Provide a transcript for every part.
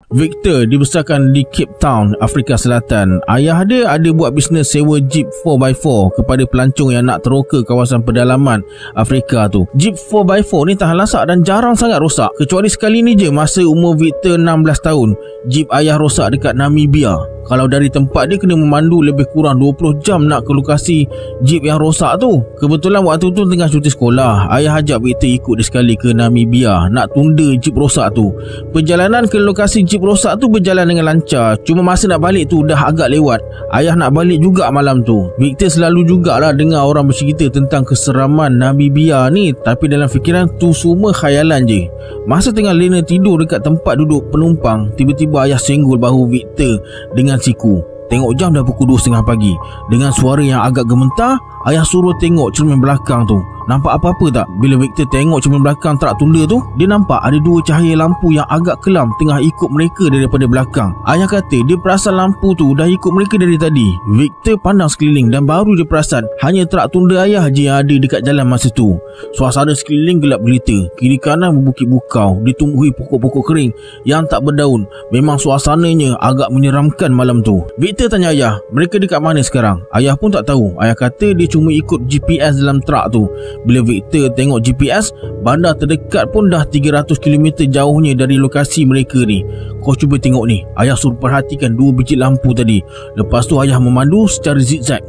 Victor dibesarkan di Cape Town, Afrika Selatan. Ayah dia ada buat bisnes sewa Jeep 4x4 kepada pelancong yang nak teroka kawasan pedalaman Afrika tu. Jeep 4x4 ni tahan lasak dan jarang sangat rosak. Kecuali sekali ni je masa umur Victor 16 tahun, Jeep ayah rosak dekat Namibia. Kalau dari tempat dia kena memandu lebih kurang 20 jam nak ke lokasi Jeep yang rosak tu. Kebetulan waktu tu tengah cuti sekolah. Ayah ajak Victor ikut dia sekali ke Namibia nak tunda Jeep rosak tu. Perjalanan ke lokasi Jeep rosak tu berjalan dengan lancar. Cuma masa nak balik tu dah agak lewat. Ayah nak balik juga malam tu. Victor selalu jugalah dengar orang bercerita tentang keseraman Namibia ni, tapi dalam fikiran tu semua khayalan je. Masa tengah lena tidur dekat tempat duduk penumpang, tiba-tiba ayah senggol bahu Victor dengan siku. Tengok jam dah pukul 2.30 pagi. Dengan suara yang agak gemetar, ayah suruh tengok cermin belakang tu. Nampak apa-apa tak? Bila Victor tengok cermin belakang trak tunda tu, dia nampak ada dua cahaya lampu yang agak kelam tengah ikut mereka daripada belakang. Ayah kata dia perasan lampu tu dah ikut mereka dari tadi. Victor pandang sekeliling dan baru dia perasan hanya trak tunda ayah je yang ada dekat jalan masa tu. Suasana sekeliling gelap gelita. Kiri kanan berbukit bukau, ditumbuhi pokok-pokok kering yang tak berdaun. Memang suasananya agak menyeramkan malam tu. Victor tanya ayah, mereka dekat mana sekarang? Ayah pun tak tahu. Ayah kata dia cuma ikut GPS dalam trak tu. Bila Victor tengok GPS, bandar terdekat pun dah 300 km jauhnya dari lokasi mereka ni. Kau cuba tengok ni. Ayah suruh perhatikan dua biji lampu tadi. Lepas tu ayah memandu secara zigzag.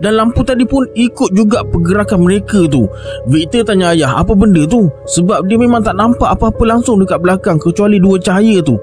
Dan lampu tadi pun ikut juga pergerakan mereka tu. Victor tanya ayah apa benda tu, sebab dia memang tak nampak apa-apa langsung dekat belakang kecuali dua cahaya tu.